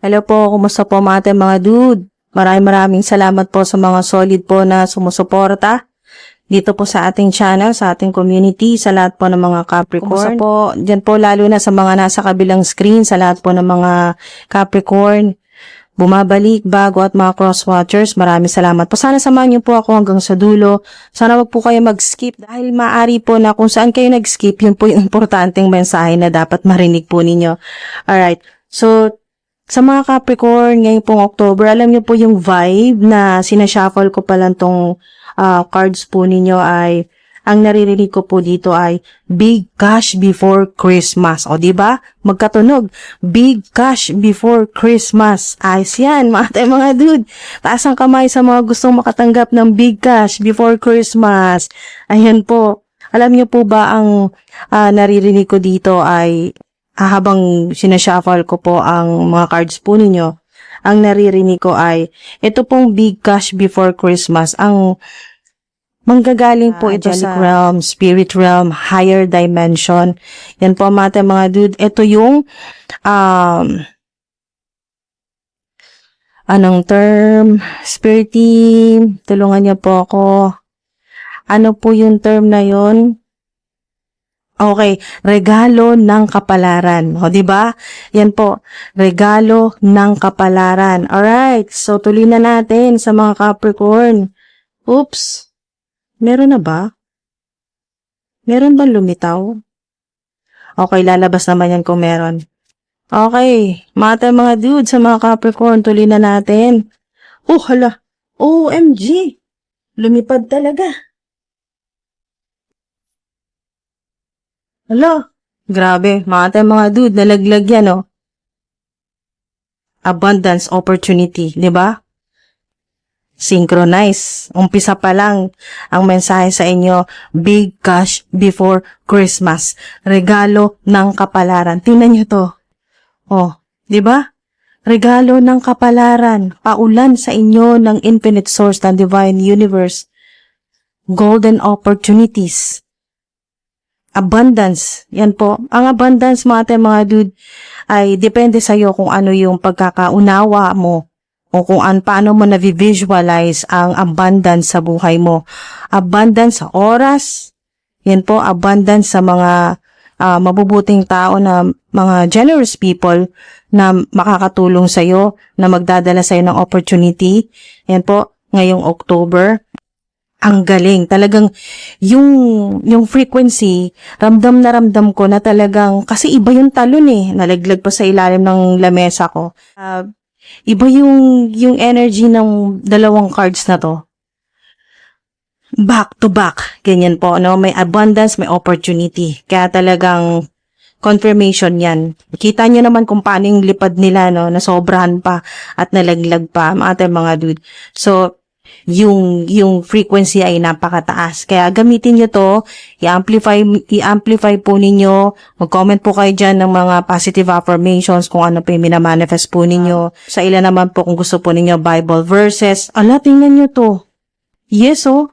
Hello po, kumusta po mga dude? Maraming salamat po sa mga solid po na sumusuporta dito po sa ating channel, sa ating community, sa lahat po ng mga Capricorn. Kumusta po, dyan po lalo na sa mga nasa kabilang screen, sa lahat po ng mga Capricorn, bumabalik, bago at mga cross-watchers, maraming salamat po. Sana samahan niyo po ako hanggang sa dulo. Sana wag po kayo mag-skip dahil maaari po na kung saan kayo nag-skip, yun po yung importanteng mensahe na dapat marinig po ninyo. Alright, so sa mga Capricorn, ngayong pong October, alam niyo po yung vibe na sinashuffle ko pa lang tong cards po ninyo ay, ang naririnig ko po dito ay big cash before Christmas. O, diba? Magkatunog. Big cash before Christmas. Ayos yan, mga dude. Taas ang kamay sa mga gustong makatanggap ng big cash before Christmas. Ayan po. Alam niyo po ba ang naririnig ko dito ay habang sinashuffle ko po ang mga cards po ninyo, ang naririnig ko ay, ito pong big cash before Christmas, ang manggagaling po ito sa realm, spirit realm, higher dimension. Yan po mga dude, ito yung, anong term, spirit team, tulungan niyo po ako. Ano po yung term na yon? Okay, regalo ng kapalaran. O, di ba? Yan po, regalo ng kapalaran. Alright, so tuloy na natin sa mga Capricorn. Oops, meron na ba? Meron ba lumitaw? Okay, lalabas naman yan kung meron. Okay, mga dude sa mga Capricorn, tuloy na natin. Oh, hala, OMG, lumipad talaga. Hala, grabe, mga dude, nalaglag yan, oh. Abundance, opportunity, di ba? Synchronize. Umpisa pa lang ang mensahe sa inyo, big cash before Christmas. Regalo ng kapalaran. Tingnan nyo to. Oh, di ba? Regalo ng kapalaran. Paulan sa inyo ng infinite source ng divine universe. Golden opportunities. Abundance. Yan po. Ang abundance, mga dude, ay depende sa iyo kung ano yung pagkakaunawa mo o kung paano mo na-visualize ang abundance sa buhay mo. Abundance sa oras. Yan po, abundance sa mga mabubuting tao na mga generous people na makakatulong sa iyo, na magdadala sa iyo ng opportunity. Yan po, ngayong October. Ang galing. Talagang yung frequency, ramdam na ramdam ko na talagang, kasi iba yung talon eh. Nalaglag pa sa ilalim ng lamesa ko. Iba yung energy ng dalawang cards na to. Back to back. Ganyan po, no? May abundance, may opportunity. Kaya talagang confirmation yan. Kita nyo naman kung paano yung lipad nila, no? Nasobrahan pa at nalaglag pa, mga dude. So, yung frequency ay napakataas. Kaya gamitin nyo to, i-amplify po ninyo, mag-comment po kayo dyan ng mga positive affirmations kung ano po yung minamanifest po ninyo. Sa ilan naman po kung gusto po ninyo Bible verses. Ala, tingnan nyo to. Yes, oh.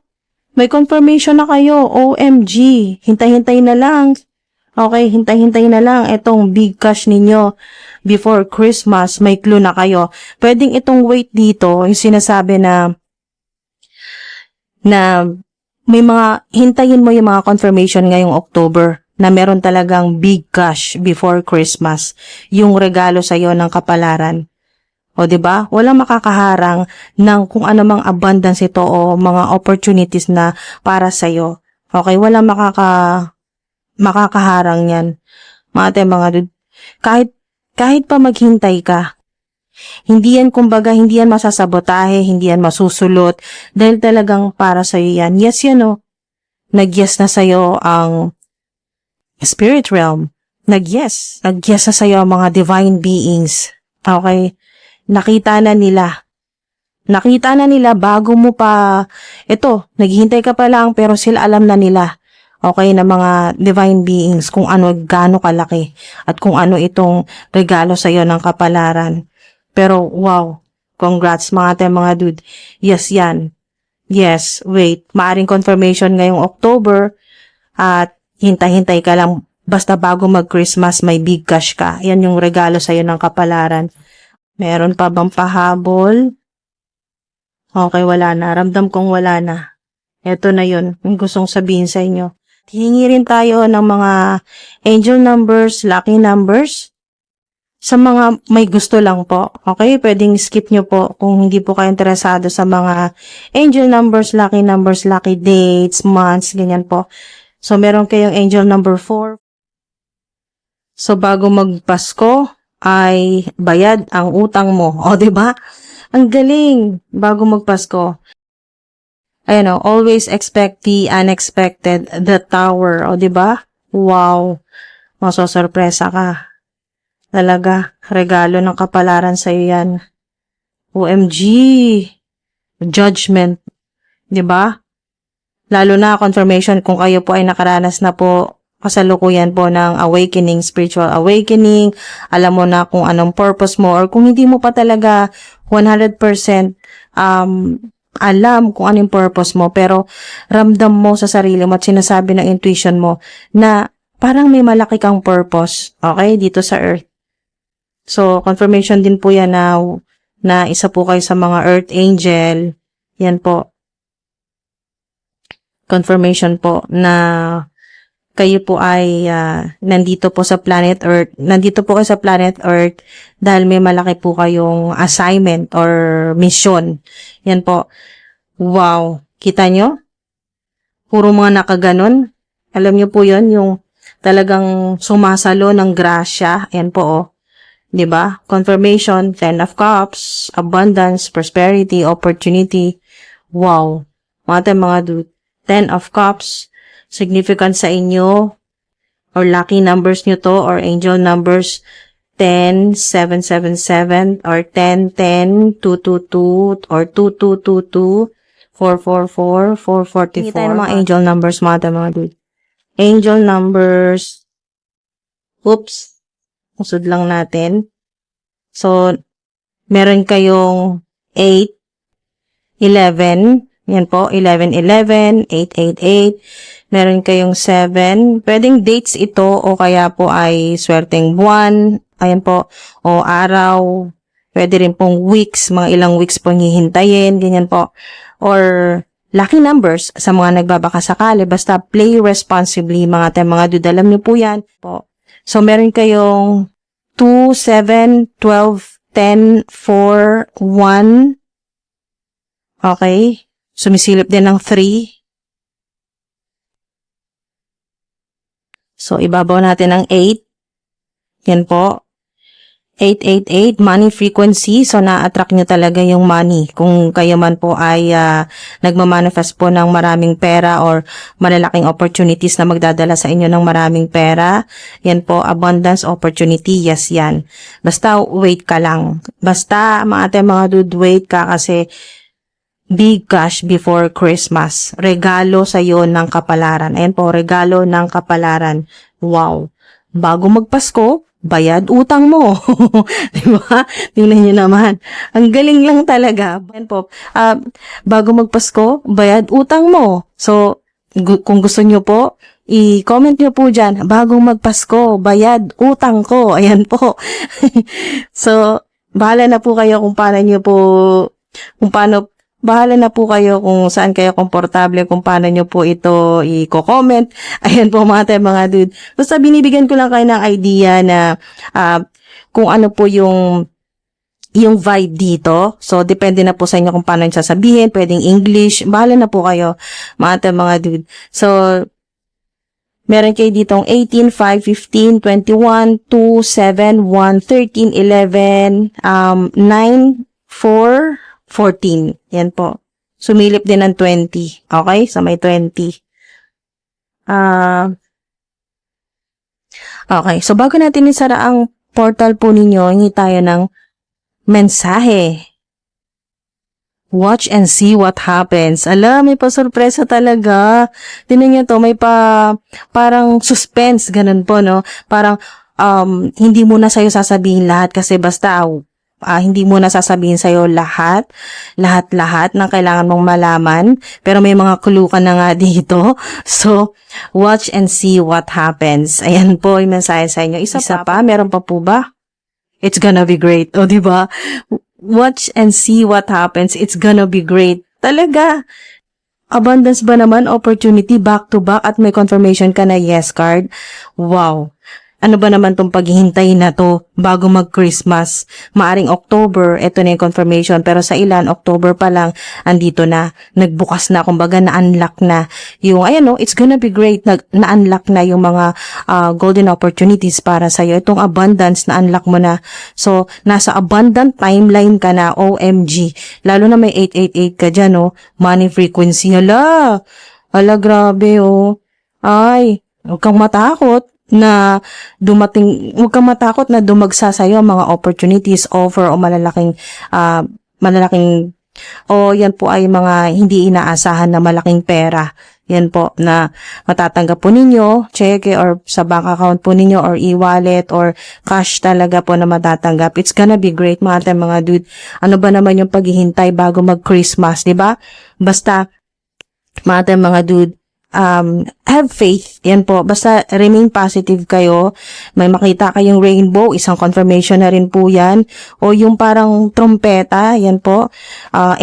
May confirmation na kayo. OMG. Hintay-hintay na lang. Okay, hintay-hintay na lang. Itong big cash ninyo before Christmas, may clue na kayo. Pwedeng itong wait dito, yung sinasabi na may mga, hintayin mo yung mga confirmation ngayong October na meron talagang big cash before Christmas, yung regalo sa iyo ng kapalaran. O, diba? Walang makakaharang ng kung ano mang abundance ito o mga opportunities na para sa iyo. Okay, walang makakaharang yan. Mga dude, kahit pa maghintay ka, hindi yan, kumbaga, hindi yan masasabotahe, hindi yan masusulot, dahil talagang para sa'yo yan. Yes, yan o. Nag-yes na sa'yo ang spirit realm. Nag-yes na sa'yo ang mga divine beings. Okay? Nakita na nila bago mo pa, naghihintay ka pa lang, pero sila alam na nila. Okay, na mga divine beings, kung ano, gaano kalaki, at kung ano itong regalo sa'yo ng kapalaran. Pero, wow, congrats mga dude. Yes, yan. Yes, wait. Maaring confirmation ngayong October at hintay-hintay ka lang. Basta bago mag-Christmas, may big cash ka. Yan yung regalo sa'yo ng kapalaran. Meron pa bang pahabol? Okay, wala na. Ramdam kong wala na. Ito na yun. Yung gustong sabihin sa inyo. Hingi rin tayo ng mga angel numbers, lucky numbers. Sa mga may gusto lang po. Okay? Pwedeng skip nyo po kung hindi po kayo interesado sa mga angel numbers, lucky dates, months, ganyan po. So, meron kayong angel number 4. So, bago magpasko, ay bayad ang utang mo. O, diba? Ang galing. Bago magpasko. Ayan o, always expect the unexpected, the tower. O, diba? Wow. Masosorpresa ka. Talaga, regalo ng kapalaran sa'yo yan. OMG. Judgment. 'Di ba? Lalo na confirmation kung kayo po ay nakaranas na po kasalukuyan po ng awakening, spiritual awakening. Alam mo na kung anong purpose mo or kung hindi mo pa talaga 100% alam kung anong purpose mo pero ramdam mo sa sarili mo at sinasabi ng intuition mo na parang may malaki kang purpose, okay, dito sa earth. So, confirmation din po yan na isa po kayo sa mga earth angel. Yan po. Confirmation po na kayo po ay nandito po sa planet Earth. Nandito po kayo sa planet Earth dahil may malaki po kayong assignment or mission. Yan po. Wow. Kita nyo? Puro mga nakaganon. Alam nyo po yun, yung talagang sumasalo ng grasya. Yan po, oh. Diba? Confirmation, 10 of Cups, abundance, prosperity, opportunity. Wow. Mga dude. 10 of Cups, significant sa inyo, or lucky numbers nyo to, or angel numbers, 10, 777, or 10, 10, 222, or 2222, 444, 444. Hindi tayo ng mga angel numbers, mga dude. Angel numbers, oops, usod lang natin. So, meron kayong 8, 11, yan po, 1111, 888, meron kayong 7, pwedeng dates ito o kaya po ay swerteng buwan, ayan po, o araw, pwede rin pong weeks, mga ilang weeks pong hihintayin, ganyan po, or lucky numbers sa mga nagbabakasakali, basta play responsibly, mga dude, alam niyo po yan po. So, meron kayong 2, 7, 12, 10, 4, 1. Okay. Sumisilip din ng 3. So, ibabaw natin ng 8. Yan po. 888, money frequency. So, na-attract nyo talaga yung money. Kung kayo man po ay nagmamanifest po ng maraming pera or malalaking opportunities na magdadala sa inyo ng maraming pera. Yan po, abundance, opportunity. Yes, yan. Basta wait ka lang. Basta, mga dude, wait ka kasi big cash before Christmas. Regalo sa iyo ng kapalaran. Ayan po, regalo ng kapalaran. Wow. Bago magpasko, bayad utang mo. Diba? Tingnan nyo naman. Ang galing lang talaga. Ayan po, bago magpasko, bayad utang mo. So, kung gusto nyo po, i-comment nyo po dyan, bagong magpasko, bayad utang ko. Ayan po. So, bahala na po kayo kung bahala na po kayo kung saan kayo komportable, kung paano nyo po ito i-comment. Ayan po mga dude. Basta binibigyan ko lang kayo ng idea na kung ano po yung vibe dito. So, depende na po sa inyo kung paano yung sasabihin. Pwedeng English. Bahala na po kayo mga dude. So, meron kayo ditong 18, 5, 15, 21, 2, 7, 1, 13, 11, 9, 4, 14. Yan po. Sumilip din ng 20. Okay? So, may 20. Okay. So, bago natin isara ang portal po ninyo, hingi tayo ng mensahe. Watch and see what happens. May pa-surpresa talaga. Tingnan niyo to, may parang suspense, ganun po, no? Parang, hindi mo na sa'yo sasabihin lahat kasi basta, hindi mo na sasabihin sa'yo lahat ng kailangan mong malaman, pero may mga clue ka na nga dito. So, watch and see what happens. Ayan po yung mensahe sa inyo. Isa pa, meron pa po ba? it's gonna be great. O, di ba? Watch and see what happens. It's gonna be great. Talaga. Abundance ba naman, opportunity, back to back, at may confirmation ka na yes card? Wow. Ano ba naman tong paghihintay na to bago mag-Christmas? Maaring October, eto na yung confirmation. Pero sa ilan, October pa lang, andito na. Nagbukas na, kumbaga na-unlock na. Yung, ayan o, it's gonna be great. Na-unlock na yung mga golden opportunities para sa'yo. Itong abundance, na-unlock mo na. So, nasa abundant timeline ka na, OMG. Lalo na may 888 ka dyan, o. Money frequency. Hala, grabe, o. Ay, huwag kang matakot na huwag kang matakot na dumagsa sa'yo ang mga opportunities, offer, o malalaking, o yan po ay mga hindi inaasahan na malaking pera. Yan po na matatanggap po ninyo, cheque or sa bank account po ninyo or e-wallet or cash talaga po na matatanggap. It's gonna be great mga dude. Ano ba naman yung paghihintay bago mag-Christmas, di ba? Basta, mga dude, have faith. Yan po. Basta remain positive kayo. May makita kayong rainbow, isang confirmation na rin po yan. O yung parang trompeta, yan po.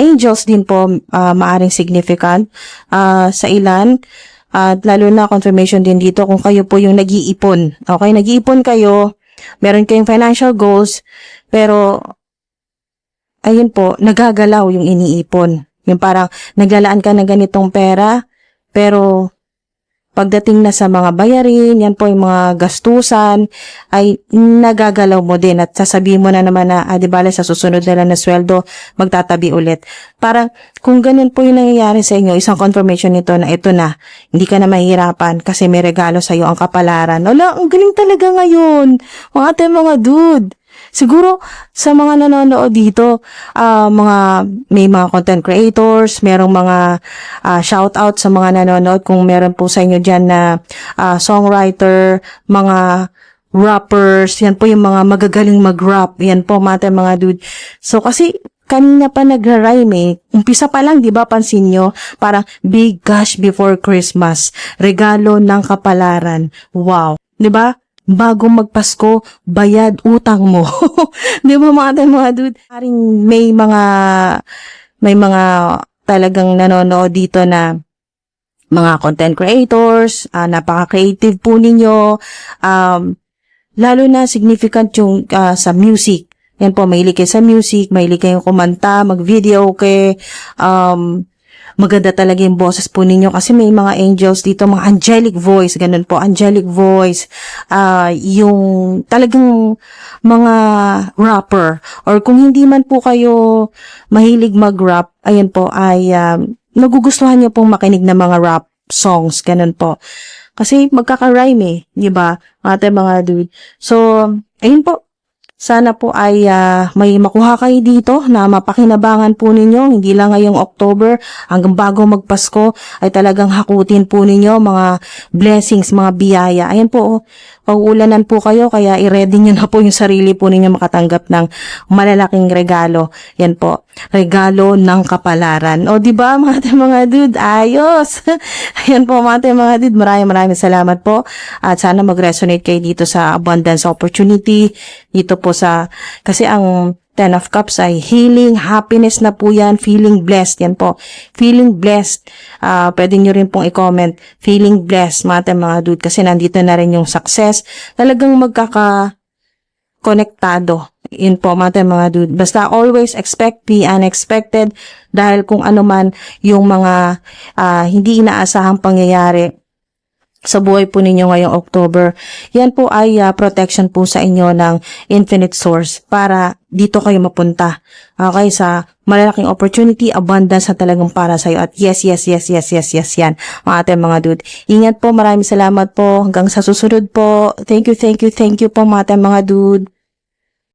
Angels din po, maaring significant sa ilan. At lalo na confirmation din dito kung kayo po yung nag-iipon. Okay, nag-iipon kayo. Meron kayong financial goals. Pero, ayun po, nagagalaw yung iniipon. Yung parang naglalaan ka ng ganitong pera. Pero, pagdating na sa mga bayarin, yan po yung mga gastusan, ay nagagalaw mo din at sasabihin mo na naman na, di bale, sa susunod na lang na sweldo, magtatabi ulit. Parang, kung ganun po yung nangyayari sa inyo, isang confirmation nito na ito na, hindi ka na mahihirapan kasi may regalo sa iyo ang kapalaran. Wala, ang galing talaga ngayon. Mga dude. Siguro, sa mga nanonood dito, may mga content creators, merong mga shoutout sa mga nanonood kung meron po sa inyo dyan na songwriter, mga rappers, yan po yung mga magagaling mag-rap, yan po mga dude. So, kasi, kanina pa nagra-rhyme eh. Umpisa pa lang, di ba, pansin nyo? Parang, big cash before Christmas. Regalo ng kapalaran. Wow. Di ba? Bago magpasko, bayad utang mo. Di ba mga dude? May mga talagang nanonood dito na mga content creators, napaka-creative po ninyo, lalo na significant yung sa music. Yan po, mahilig kayo sa music, mahilig kayong kumanta, mag-video, maganda talaga yung boses po ninyo kasi may mga angels dito, mga angelic voice, ganun po, angelic voice, yung talagang mga rapper, or kung hindi man po kayo mahilig mag-rap, ayan po, ay nagugustuhan nyo pong makinig ng mga rap songs, ganun po. Kasi magkaka-rhyme eh, di ba? Mga dude. So, ayun po. Sana po ay may makuha kayo dito na mapakinabangan po ninyo, hindi lang ngayong October, hanggang bago magpasko ay talagang hakutin po ninyo mga blessings, mga biyaya. Ayan po, pag-uulanan po kayo, kaya i-ready nyo na po yung sarili po ninyo makatanggap ng malalaking regalo. Yan po, regalo ng kapalaran. O diba mga dude, ayos! Ayan po mga dude, maraming salamat po at sana mag-resonate kayo dito sa abundance opportunity, dito po kasi ang 10 of Cups ay healing, happiness na po yan, feeling blessed, yan po, feeling blessed. Pwede nyo rin pong i-comment, feeling blessed, mga dude, kasi nandito na rin yung success, talagang magkaka-konektado, yun po, mga dude. Basta always expect the unexpected, dahil kung ano man yung mga hindi inaasahang pangyayari sa buhay po ninyo ngayong October, yan po ay protection po sa inyo ng infinite source para dito kayo mapunta. Okay, sa malalaking opportunity, abundance na talagang para sa iyo. At yes yan. Mga dude. Ingat po, maraming salamat po. Hanggang sa susunod po. Thank you po mga dude.